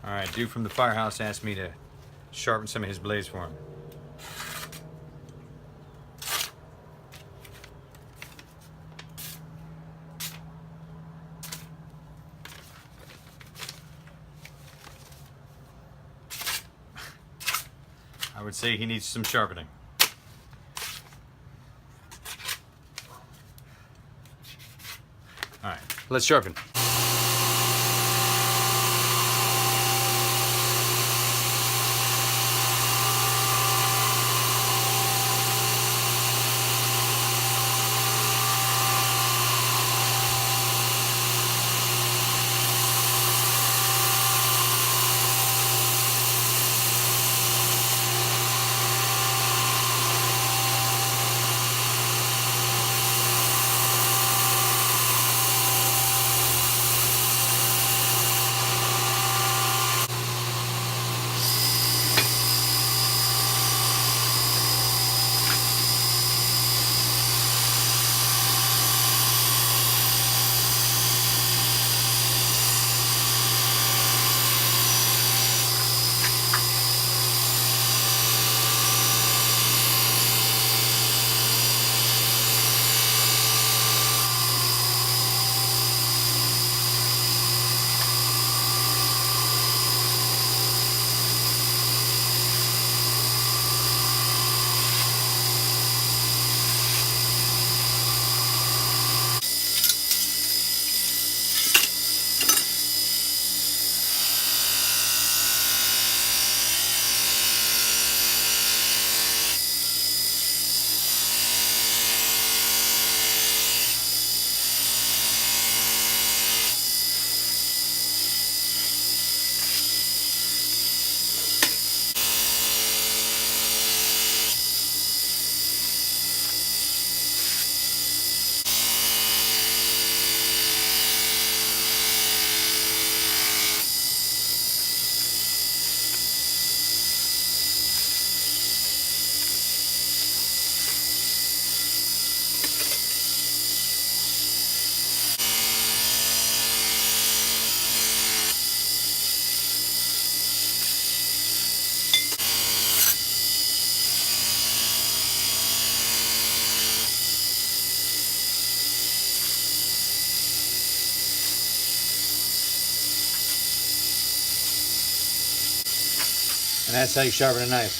Alright, dude from the firehouse asked me to sharpen some of his blades for him. I would say he needs some sharpening. Alright, let's sharpen. And that's how you sharpen a knife.